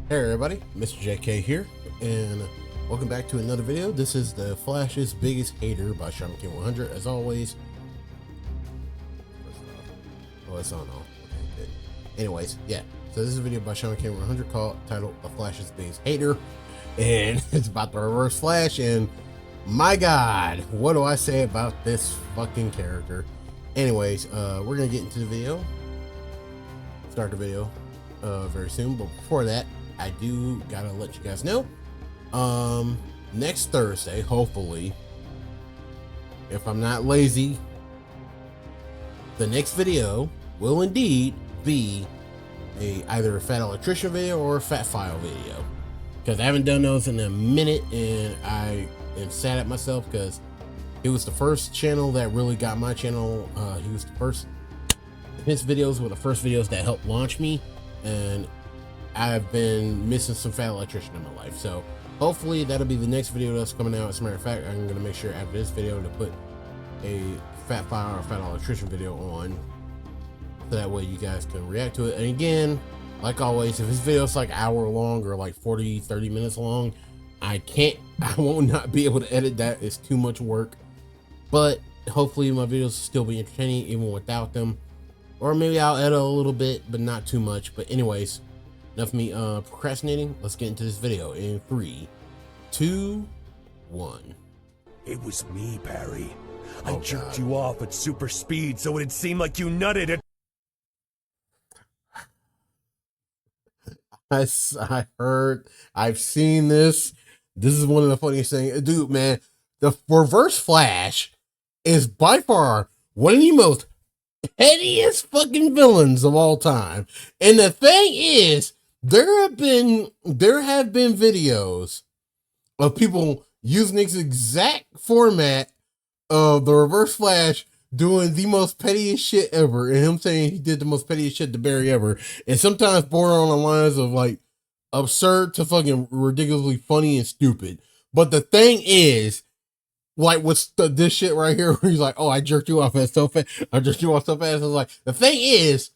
Hey everybody, Mr. JK here, and welcome back to another video. This is the Flash's Biggest Hater by ShamanKing100. As always, oh, it's on all. Okay, good. Anyways, yeah. So this is a video by ShamanKing100 titled "The Flash's Biggest Hater," and it's about the Reverse Flash. And my God, what do I say about this fucking character? Anyways, we're gonna get into the video. Start the video very soon, but before that, I do gotta let you guys know, next Thursday, hopefully, if I'm not lazy, the next video will indeed be either a Fat Electrician video or a Fat File video, because I haven't done those in a minute, and I am sad at myself because it was the first channel that really got my channel. He was the first. His videos were the first videos that helped launch me, and I've been missing some Fat Electrician in my life. So hopefully that'll be the next video that's coming out. As a matter of fact, I'm gonna make sure after this video to put a Fat File or Fat Electrician video on, so that way you guys can react to it. And again, like always, if this video is like hour long or like 40-30 minutes long, I will not be able to edit that. It's too much work. But hopefully my videos will still be entertaining even without them. Or maybe I'll edit a little bit, but not too much. But anyways, enough of me procrastinating. Let's get into this video in 3, 2, 1. It was me, Barry. I jerked you off at super speed so it'd seem like you nutted it. I heard, I've seen this. This is one of the funniest things. Dude, man, the Reverse Flash is by far one of the most pettiest fucking villains of all time. And the thing is, there have been videos of people using this exact format of the Reverse Flash doing the most pettiest shit ever, and him saying he did the most pettiest shit to Barry ever, and sometimes border on the lines of like absurd to fucking ridiculously funny and stupid. But the thing is, like with this shit right here, where he's like, "Oh, I jerked you off so fast. I jerked you off so fast." It's like, the thing is,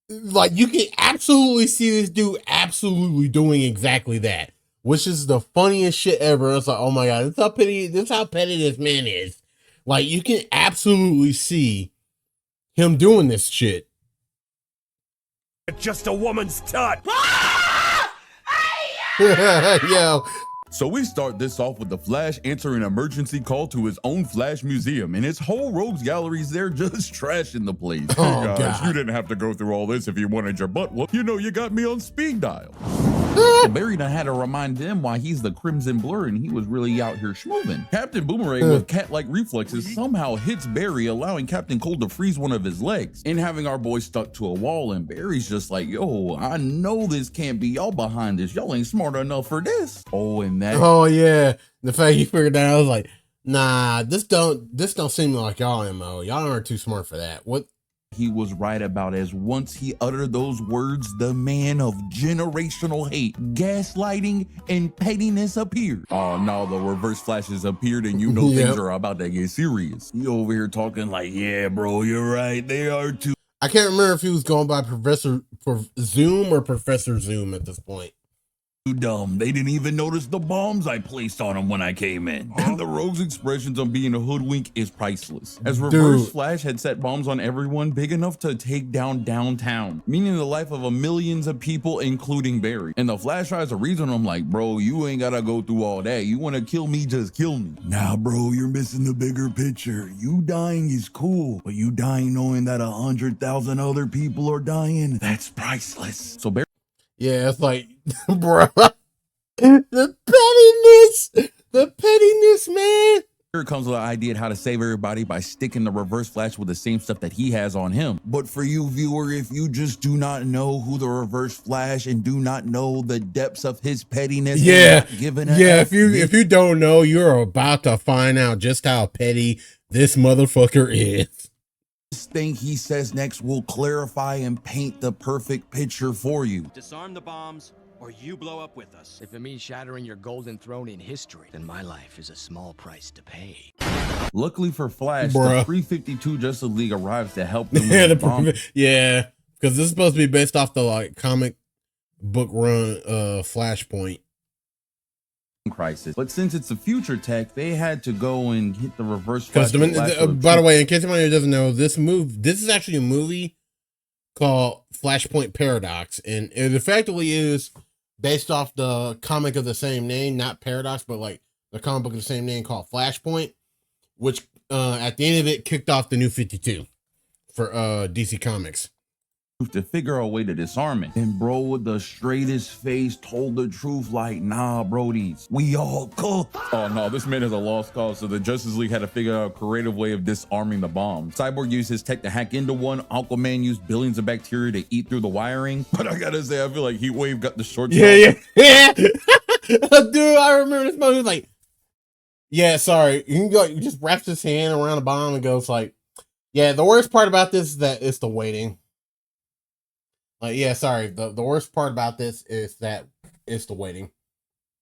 like, you can absolutely see this dude absolutely doing exactly that, which is the funniest shit ever. It's like, oh my God, this is how petty this man is. Like, you can absolutely see him doing this shit. Just a woman's tut. Yo. So we start this off with the Flash answering an emergency call to his own Flash museum, and his whole rogues galleries there just trashing the place. Oh, hey guys, God. you didn't have to go through all this if you wanted your butt whooped. You know, you got me on speed dial. Barry done had to remind him why he's the Crimson Blur and he was really out here schmoovin'. Captain Boomerang with cat-like reflexes somehow hits Barry, allowing Captain Cold to freeze one of his legs and having our boy stuck to a wall, and Barry's just like, yo, I know this can't be y'all behind this. Y'all ain't smart enough for this. Oh, and that. Oh yeah, the fact he figured that out, I was like, nah, this don't seem like y'all MO. Y'all aren't too smart for that. What? He was right about, as once he uttered those words, the man of generational hate, gaslighting, and pettiness appeared. Oh no, the Reverse Flashes appeared, and you know things are about to get serious. He over here talking like, yeah, bro, you're right, they are too. I can't remember if he was going by Professor Zoom or Professor Zoom at this point. Dumb. They didn't even notice the bombs I placed on them when I came in. And the rogue's expressions on being a hoodwink is priceless, as Reverse Flash had set bombs on everyone big enough to take down downtown, meaning the life of millions of people, including Barry. And the Flash tries to reason him like, bro, you ain't gotta go through all that. You want to kill me, just kill me. Nah, bro, you're missing the bigger picture. You dying is cool, but you dying knowing that 100,000 other people are dying, that's priceless. So Barry, yeah, it's like, bro, the pettiness, man. Here comes the idea of how to save everybody by sticking the Reverse Flash with the same stuff that he has on him. But for you, viewer, if you just do not know who the Reverse Flash and do not know the depths of his pettiness, if you don't know, you're about to find out just how petty this motherfucker is. This thing he says next will clarify and paint the perfect picture for you. Disarm the bombs, or you blow up with us. If it means shattering your golden throne in history, then my life is a small price to pay. Luckily for Flash, the 352 Justice League arrives to help them with yeah, because this is supposed to be based off the like comic book run Flashpoint. Crisis. But since it's a future tech, they had to go and hit the reverse flash. Because by the way, in case anyone doesn't know, this is actually a movie called Flashpoint Paradox, and it effectively is based off the comic of the same name, not Paradox, but like the comic book of the same name called Flashpoint, which at the end of it kicked off the New 52 for DC Comics. To figure out a way to disarm it. And bro with the straightest face told the truth like, nah, brodies, we all cooked. Oh no, this man is a lost cause. So the Justice League had to figure out a creative way of disarming the bomb. Cyborg used his tech to hack into one. Aquaman used billions of bacteria to eat through the wiring. But I gotta say, I feel like Heatwave got the short. Yeah. Dude, I remember this moment. Like, yeah, sorry. You can go. You just wraps his hand around the bomb and goes like, yeah. The worst part about this is that it's the waiting. Like, yeah, sorry. The worst part about this is that it's the waiting.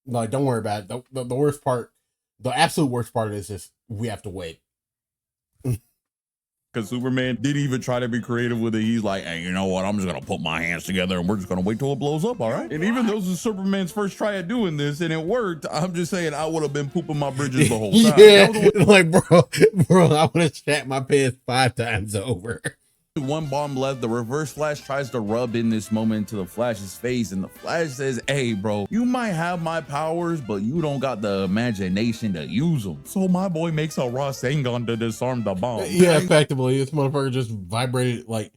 Like, don't worry about it. The worst part, the absolute worst part is just we have to wait. Because Superman didn't even try to be creative with it. He's like, hey, you know what? I'm just going to put my hands together and we're just going to wait till it blows up, all right? And even though this is Superman's first try at doing this and it worked, I'm just saying I would have been pooping my bridges the whole time. Yeah, like, bro, I would have shat my pants 5 times over. One bomb left. The reverse Flash tries to rub in this moment to the Flash's face, and the Flash says, hey bro, you might have my powers, but you don't got the imagination to use them. So my boy makes a Rasengan to disarm the bomb. Yeah, effectively, this motherfucker just vibrated like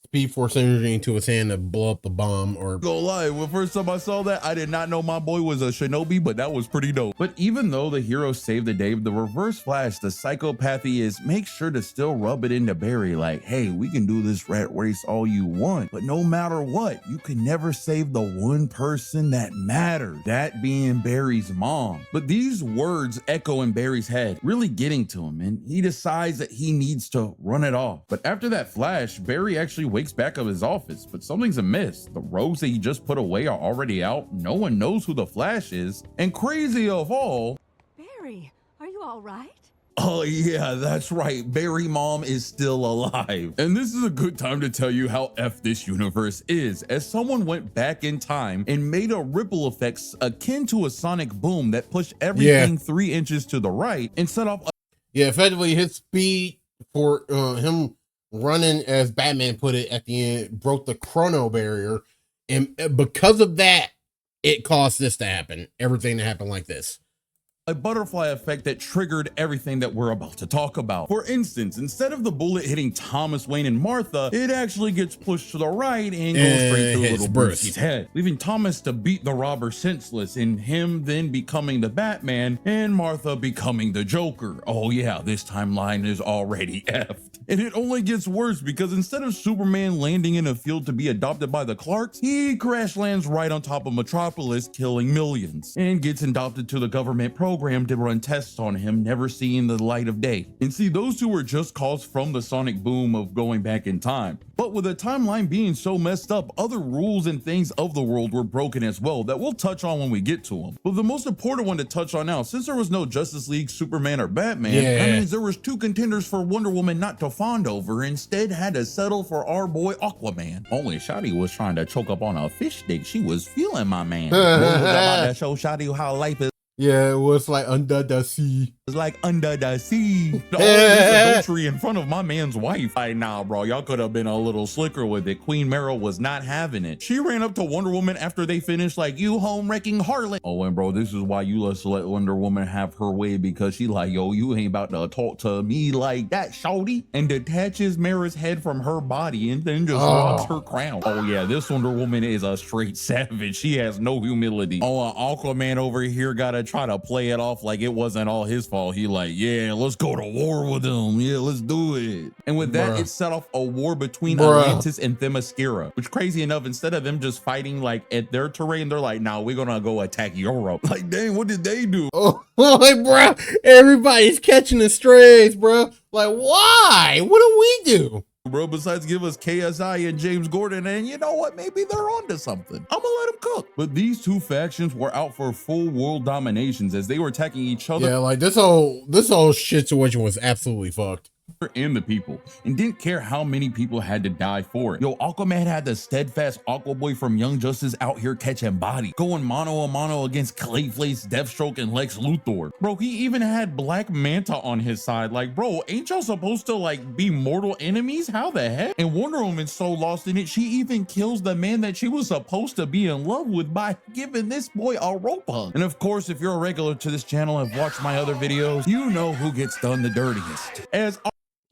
Speed Force energy into his hand to blow up the bomb. Or go lie, when first time I saw that, I did not know my boy was a shinobi, but that was pretty dope. But even though the hero saved the day, the reverse Flash, the psychopathy is make sure to still rub it into Barry like, hey, we can do this rat race all you want, but no matter what, you can never save the one person that mattered, that being Barry's mom. But these words echo in Barry's head, really getting to him, and he decides that he needs to run it off. But after that flash, Barry actually wakes back up his office, but something's amiss. The rogues that he just put away are already out. No one knows who the Flash is. And crazy of all, Barry, are you all right? oh yeah, that's right. Barry mom is still alive. And this is a good time to tell you how F this universe is, as someone went back in time and made a ripple effect akin to a sonic boom that pushed everything 3 inches to the right and set off effectively his speed for him running, as Batman put it at the end, broke the chrono barrier, and because of that, it caused this to happen. Everything to happen like this. a butterfly effect that triggered everything that we're about to talk about. For instance, instead of the bullet hitting Thomas Wayne and Martha, it actually gets pushed to the right and goes straight through little Bruce's head, leaving Thomas to beat the robber senseless, and him then becoming the Batman and Martha becoming the Joker. Oh yeah, this timeline is already effed. And it only gets worse because instead of Superman landing in a field to be adopted by the Clarks, he crash lands right on top of Metropolis, killing millions, and gets adopted to the government program to run tests on him, never seeing the light of day. And see, those two were just caused from the sonic boom of going back in time. But with the timeline being so messed up, other rules and things of the world were broken as well that we'll touch on when we get to them. But the most important one to touch on now, since there was no Justice League, Superman, or Batman, that means there was 2 contenders for Wonder Woman not to fawn over, instead had to settle for our boy Aquaman. Only Shotty was trying to choke up on a fish stick. She was feeling my man. What was about to show Shotty how life is? Yeah, it was like under the sea. It's like under the sea. All this adultery in front of my man's wife. Like, nah, bro, y'all could have been a little slicker with it. Queen Meryl was not having it. She ran up to Wonder Woman after they finished like, you home wrecking harlot. Oh, and bro, this is why you let Wonder Woman have her way, because she like, yo, you ain't about to talk to me like that, shawty. And detaches Mara's head from her body and then just rocks her crown. Oh yeah, this Wonder Woman is a straight savage. She has no humility. Oh, Aquaman over here gotta try to play it off like it wasn't all his fault. He like, yeah, let's go to war with them. Yeah, let's do it. And with that, it set off a war between Atlantis and Themyscira, which crazy enough, instead of them just fighting like at their terrain, they're like, nah, we're gonna go attack Europe. Like, dang, what did they do? Oh, like, bro, everybody's catching the strays, bro. Like, why? What do we do? Bro, besides give us KSI and James Gordon, and you know what, maybe they're onto something. I'm gonna let them cook. But these 2 factions were out for full world dominations as they were attacking each other. Yeah, like this whole shit situation was absolutely fucked. and the people, and didn't care how many people had to die for it. Yo, Aquaman had the steadfast Aquaboy from Young Justice out here catching bodies, going mano a mano against Clayface, Deathstroke, and Lex Luthor. Bro, he even had Black Manta on his side. Like, bro, ain't y'all supposed to like be mortal enemies? How the heck? And Wonder Woman's so lost in it, she even kills the man that she was supposed to be in love with by giving this boy a rope hug. And of course, if you're a regular to this channel and have watched my other videos, you know who gets done the dirtiest. As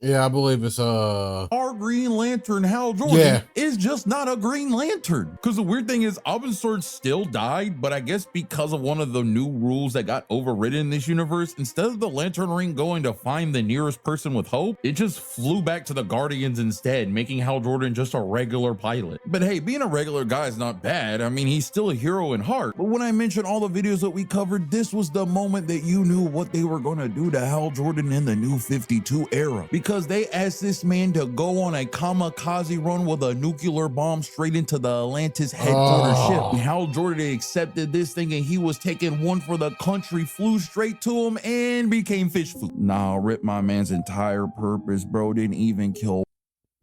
Yeah, I believe it's our Green Lantern, Hal Jordan, is just not a Green Lantern. Because the weird thing is, Abin Sword still died, but I guess because of one of the new rules that got overridden in this universe, instead of the Lantern Ring going to find the nearest person with hope, it just flew back to the Guardians instead, making Hal Jordan just a regular pilot. But hey, being a regular guy is not bad. I mean, he's still a hero in heart. But when I mentioned all the videos that we covered, this was the moment that you knew what they were going to do to Hal Jordan in the New 52 era. Because they asked this man to go on a kamikaze run with a nuclear bomb straight into the Atlantis headquarters ship. And Hal Jordan accepted this thing, and he was taking one for the country, flew straight to him, and became fish food. Nah, rip my man's entire purpose, bro. Didn't even kill.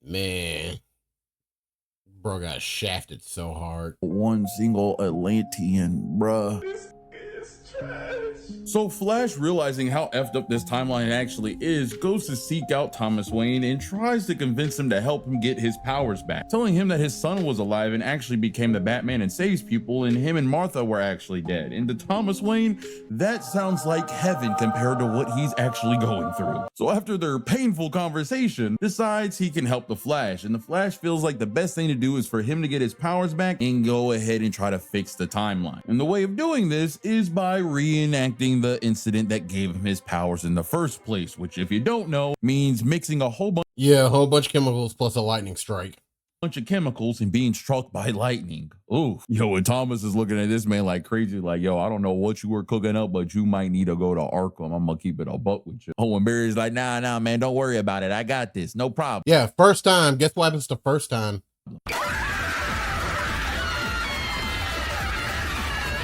Man, bro got shafted so hard. One single Atlantean, bruh. So Flash, realizing how effed up this timeline actually is, goes to seek out Thomas Wayne and tries to convince him to help him get his powers back, telling him that his son was alive and actually became the Batman and saves people, and him and Martha were actually dead. And to Thomas Wayne, that sounds like heaven compared to what he's actually going through. So after their painful conversation, decides he can help the Flash, and the Flash feels like the best thing to do is for him to get his powers back and go ahead and try to fix the timeline. And the way of doing this is by reenacting the incident that gave him his powers in the first place, which, if you don't know, means mixing a whole bunch of chemicals plus a lightning strike. Of chemicals and being struck by lightning. Ooh, yo, and Thomas is looking at this man like crazy, like, yo, I don't know what you were cooking up, but you might need to go to Arkham. I'm gonna keep it a buck with you. Oh, and Barry's like, nah, man, don't worry about it. I got this. No problem. Yeah, first time. Guess what happens the first time?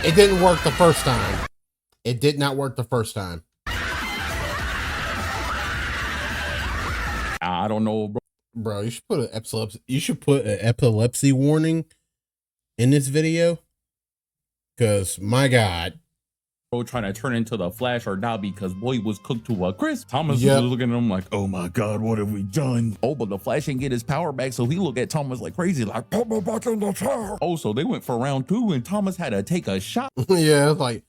It didn't work the first time. It did not work the first time. I don't know, bro. Bro, you should put an epilepsy. You should put an epilepsy warning in this video, because my God, Bro, trying to turn into the Flash or not, because boy was cooked to a crisp. Thomas was looking at him like, oh my God, what have we done? Oh, but the Flash didn't get his power back, so he looked at Thomas like crazy, like, put me back in the chair. Oh, so they went for round 2, and Thomas had to take a shot. Yeah, it's like,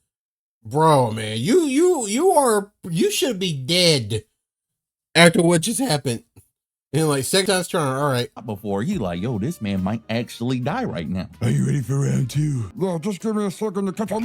bro, man, you should be dead after what just happened. And like second time's trying, all right. Before he like, yo, this man might actually die right now. Are you ready for round 2? Yeah, just give me a second to catch up.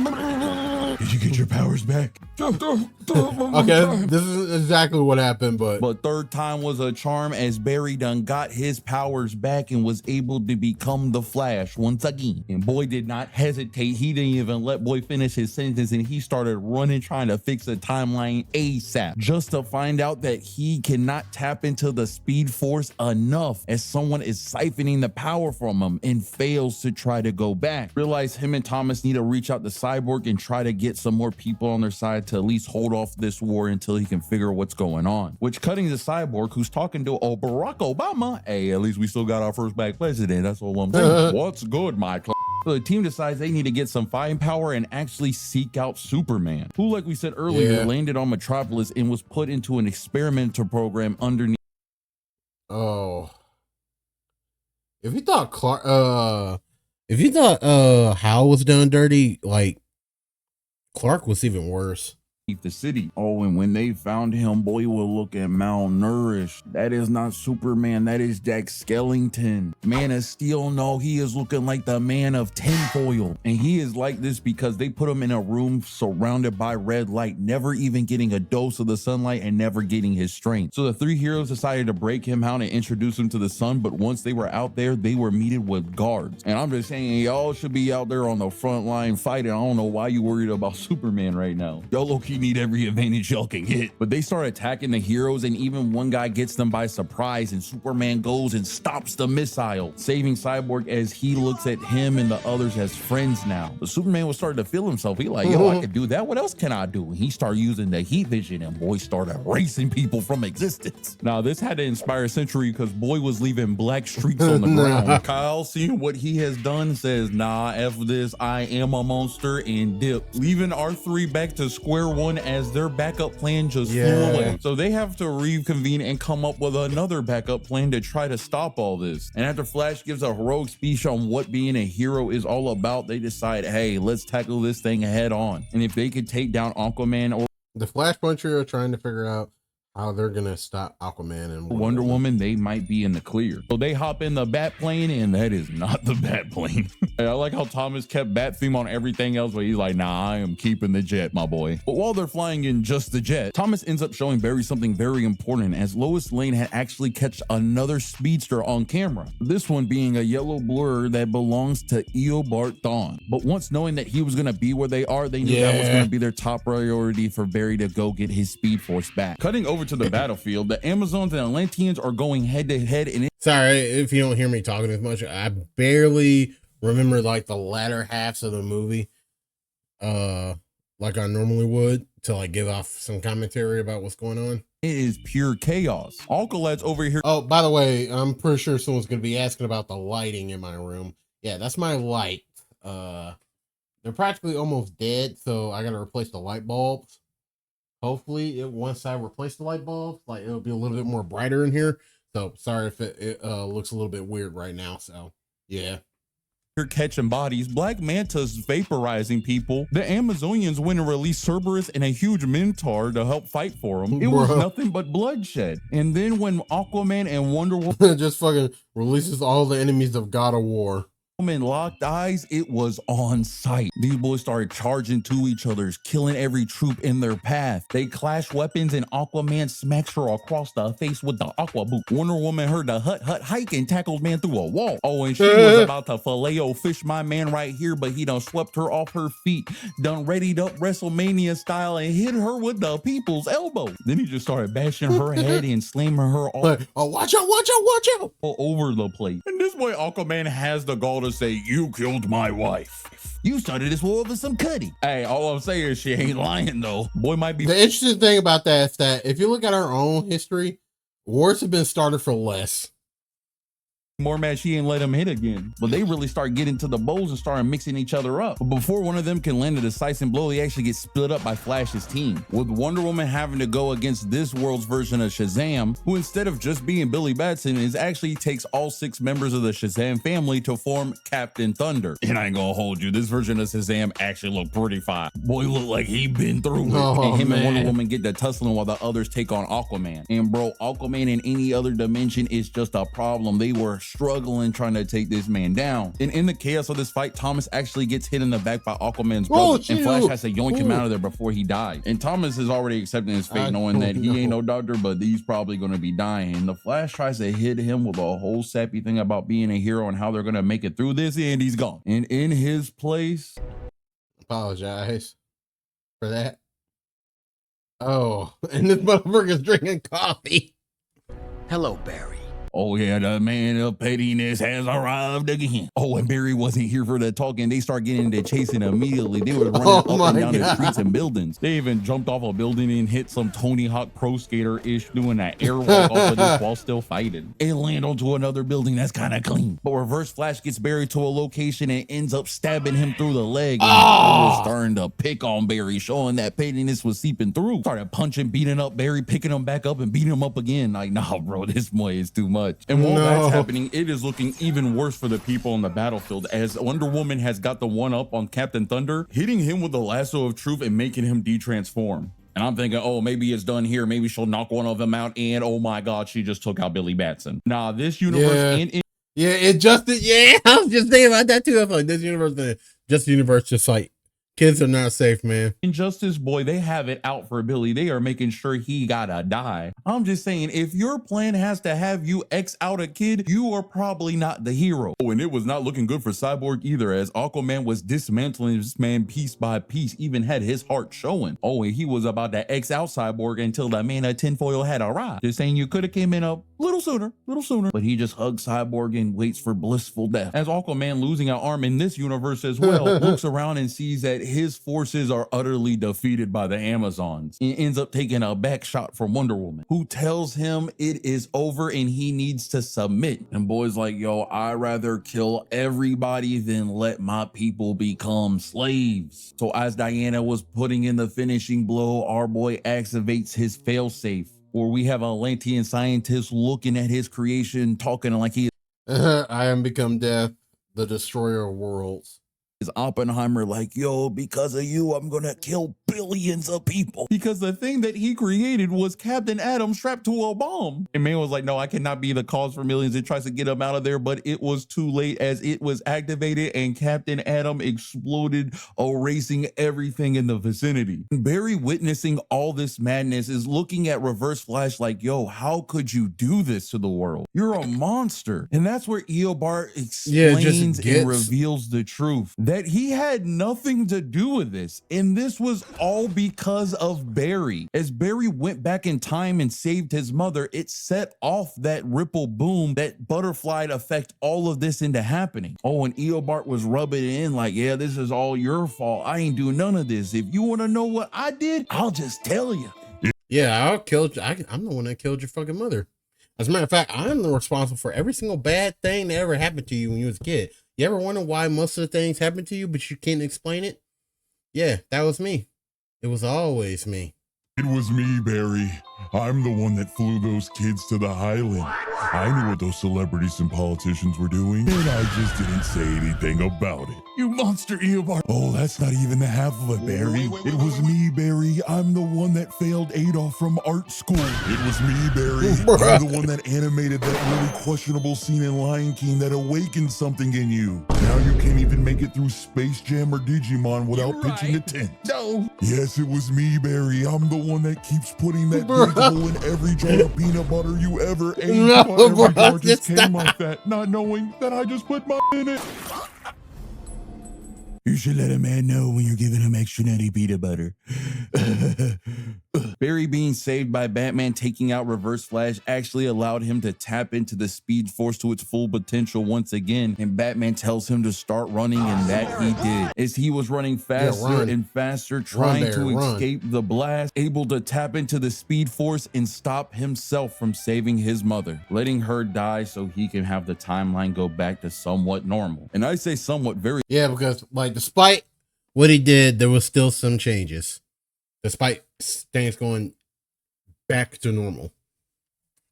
Did you get your powers back? Okay, this is exactly what happened, but third time was a charm, as Barry done got his powers back and was able to become the Flash once again. And boy did not hesitate. He didn't even let boy finish his sentence, and he started running, trying to fix the timeline ASAP, just to find out that he cannot tap into the Speed Force enough, as someone is siphoning the power from him, and fails to try to go back. Realize him and Thomas need to reach out to Cyborg and try to get some more people on their side to at least hold off this war until he can figure what's going on. Which, cutting to Cyborg, who's talking to Barack Obama. Hey, at least we still got our first black president. That's all I'm saying. What's good, my So the team decides they need to get some fighting power and actually seek out Superman, who, like we said earlier, landed on Metropolis and was put into an experimental program underneath. oh, if you thought Hal was done dirty, like Clark was even worse. The city. Oh, and when they found him, boy was looking malnourished. That is not Superman, that is Jack Skellington. Man of Steel, no, he is looking like the man of tinfoil. And he is like this because they put him in a room surrounded by red light, never even getting a dose of the sunlight and never getting his strength. So the three heroes decided to break him out and introduce him to the sun, but once they were out there, they were meted with guards. And I'm just saying, y'all should be out there on the front line fighting. I don't know why you worried about Superman right now. Y'all low-key you need every advantage y'all can get. But they start attacking the heroes, and even one guy gets them by surprise, and Superman goes and stops the missile, saving Cyborg as he looks at him and the others as friends now. But Superman was starting to feel himself. He like, yo, I can do that. What else can I do? And he started using the heat vision, and boy started erasing people from existence. Now, this had to inspire Century because boy was leaving black streaks on the ground. Kyle, seeing what he has done, says, nah, F this, I am a monster, and dip, leaving R3 back to square one as their backup plan just flew away. So they have to reconvene and come up with another backup plan to try to stop all this. And after Flash gives a heroic speech on what being a hero is all about, they decide, hey, let's tackle this thing head on. And if they could take down Aquaman or the Flash Puncher are trying to figure out how they're gonna stop Aquaman and Wonder Woman, they might be in the clear. So they hop in the bat plane, and that is not the bat plane. I like how Thomas kept bat theme on everything else, but he's like, nah, I am keeping the jet, my boy. But while they're flying in just the jet, Thomas ends up showing Barry something very important, as Lois Lane had actually catch another speedster on camera. This one being a yellow blur that belongs to Eobard Thawne. But once knowing that he was gonna be where they are, they knew that was gonna be their top priority for Barry to go get his Speed Force back. Cutting over to the battlefield, the Amazons and Atlanteans are going head to head, and sorry if you don't hear me talking as much. I barely remember like the latter halves of the movie, like I normally would, to like give off some commentary about what's going on. it is pure chaos. Alkalad's over here. Oh, by the way, I'm pretty sure someone's gonna be asking about the lighting in my room. Yeah, that's my light. They're practically almost dead, so I gotta replace the light bulbs. Hopefully, once I replace the light bulbs, like it'll be a little bit more brighter in here. So sorry if it looks a little bit weird right now. So yeah. Catching bodies, Black Manta's vaporizing people. The Amazonians went and released Cerberus and a huge Minotaur to help fight for them. It was nothing but bloodshed. And then when Aquaman and Wonder Woman just fucking releases all the enemies of God of War. Locked eyes, it was on sight. These boys started charging to each other, killing every troop in their path. They clashed weapons and Aquaman smacks her across the face with the aqua boot. Wonder Woman heard the hut hike and tackled man through a wall. Oh, and she was about to filet-o-fish my man right here, but he done swept her off her feet, done readied up WrestleMania style and hit her with the people's elbow. Then he just started bashing her head and slamming her all watch out, watch out, watch out, all over the place. And this boy Aquaman has the gall to say, you killed my wife. You started this war over some cutty. Hey, all I'm saying is she ain't lying though. Boy might be. The interesting thing about that is that if you look at our own history, wars have been started for less. More mad she ain't let him hit again. But they really start getting to the bowls and starting mixing each other up. But before one of them can land a decisive blow, they actually get split up by Flash's team, with Wonder Woman having to go against this world's version of Shazam, who instead of just being Billy Batson is actually takes all 6 members of the Shazam family to form Captain Thunder. And I ain't gonna hold you, this version of Shazam actually looked pretty fine. Boy looked like he been through it. And him and Wonder Woman get the tussling while the others take on Aquaman. And bro, Aquaman in any other dimension is just a problem. They were struggling trying to take this man down. And in the chaos of this fight, Thomas actually gets hit in the back by Aquaman's brother, and Flash has to yoink him out of there before he dies. And Thomas is already accepting his fate, knowing that he ain't no doctor, but he's probably going to be dying. And the Flash tries to hit him with a whole sappy thing about being a hero and how they're going to make it through this, and he's gone. And in his place, apologize for that. Oh, and this motherfucker's drinking coffee. Hello, Barry. oh yeah, the man of pettiness has arrived again. Oh, and Barry wasn't here for the talking. They start getting into chasing immediately. They were running up and down the streets and buildings. They even jumped off a building and hit some Tony Hawk Pro Skater-ish doing an airwalk off of this while still fighting. They land onto another building that's kind of clean. But Reverse Flash gets Barry to a location and ends up stabbing him through the leg. And was starting to pick on Barry, showing that pettiness was seeping through. Started punching, beating up Barry, picking him back up and beating him up again. Like, nah, bro, this boy is too much. And while that's happening, it is looking even worse for the people on the battlefield, as Wonder Woman has got the one up on Captain Thunder, hitting him with the lasso of truth and making him de-transform. And I'm thinking, oh, maybe it's done here. Maybe she'll knock one of them out. And oh my God, she just took out Billy Batson. Nah, this universe I was just thinking about that too. I feel like this universe, just the universe, just like Kids are not safe, man. Injustice, boy, they have it out for Billy. They are making sure he gotta die. I'm just saying, if your plan has to have you X out a kid, you are probably not the hero. Oh, and it was not looking good for Cyborg either, as Aquaman was dismantling this man piece by piece, even had his heart showing. Oh, and he was about to X out Cyborg until the man of tinfoil had arrived. Just saying, you could have came in a little sooner, but he just hugs Cyborg and waits for blissful death. As Aquaman, losing an arm in this universe as well, looks around and sees that his forces are utterly defeated by the Amazons. He ends up taking a back shot from Wonder Woman, who tells him it is over and he needs to submit. And boy's like, yo, I'd rather kill everybody than let my people become slaves. So as Diana was putting in the finishing blow, our boy activates his failsafe, where we have Atlantean scientists looking at his creation, talking like he I am become death, the destroyer of worlds. is Oppenheimer, like, yo, because of you, I'm gonna kill billions of people. Because the thing that he created was Captain Atom strapped to a bomb. And man was like, no, I cannot be the cause for millions. It tries to get him out of there, but it was too late, as it was activated and Captain Atom exploded, erasing everything in the vicinity. Barry, witnessing all this madness, is looking at Reverse Flash like, yo, how could you do this to the world? You're a monster. And that's where Eobard explains and reveals the truth, that he had nothing to do with this. And this was all because of Barry. As Barry went back in time and saved his mother, it set off that ripple boom that butterflied effect all of this into happening. Oh, and Eobard was rubbing it in like, yeah, this is all your fault. I ain't do none of this. If you want to know what I did, I'll just tell you. Yeah, I'm the one that killed your fucking mother. As a matter of fact, I'm the responsible for every single bad thing that ever happened to you when you was a kid. You ever wonder why most of the things happen to you, but you can't explain it? Yeah, that was me. It was always me. It was me, Barry. I'm the one that flew those kids to the Highland. I knew what those celebrities and politicians were doing, and I just didn't say anything about it. You monster, Eobard. Oh, that's not even the half of it, Barry. It was me, Barry. I'm the one that failed Adolf from art school. It was me, Barry. I'm the one that animated that really questionable scene in Lion King that awakened something in you. Now you can't even make it through Space Jam or Digimon without pitching a tent. No. Yes, it was me, Barry. I'm the one that keeps putting that big hole in every jar of peanut butter you ever ate. No, Every jar bro, just stop. came like that, not knowing that I just put my in it. You should let a man know when you're giving him extra nutty peanut butter. Barry being saved by Batman taking out Reverse Flash actually allowed him to tap into the Speed Force to its full potential once again, and Batman tells him to start running, and that he did. As he was running faster and faster, trying to escape the blast, able to tap into the Speed Force and stop himself from saving his mother, letting her die so he can have the timeline go back to somewhat normal. And I say somewhat very because like despite what he did, there was still some changes. Despite things going back to normal.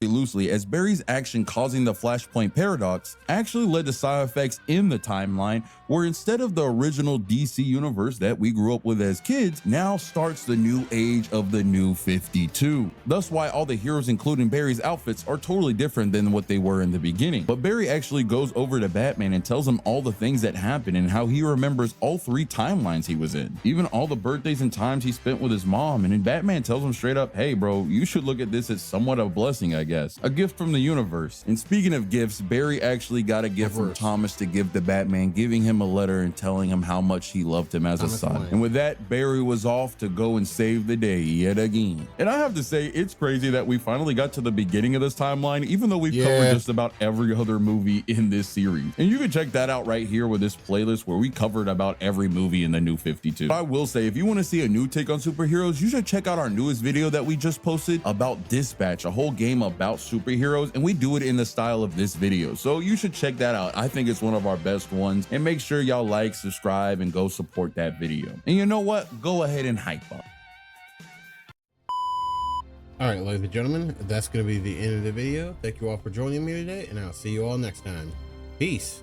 loosely, as Barry's action causing the Flashpoint paradox actually led to side effects in the timeline, where instead of the original DC universe that we grew up with as kids, now starts the new age of the New 52. Thus why all the heroes, including Barry's outfits, are totally different than what they were in the beginning. But Barry actually goes over to Batman and tells him all the things that happened and how he remembers all 3 timelines he was in, even all the birthdays and times he spent with his mom. And then Batman tells him straight up, hey bro, you should look at this as somewhat of a blessing, I guess, a gift from the universe. And speaking of gifts, Barry actually got a gift from Thomas to give to Batman, giving him a letter and telling him how much he loved him as a son. And with that, Barry was off to go and save the day yet again. And I have to say, it's crazy that we finally got to the beginning of this timeline, even though we've covered just about every other movie in this series. And you can check that out right here with this playlist where we covered about every movie in the New 52. But I will say, if you want to see a new take on superheroes, you should check out our newest video that we just posted about Dispatch, a whole game about superheroes, and we do it in the style of this video. So you should check that out. I think it's one of our best ones, and make sure y'all like, subscribe, and go support that video. And you know what? Go ahead and hype up. All right, ladies and gentlemen, that's going to be the end of the video. Thank you all for joining me today, and I'll see you all next time. Peace.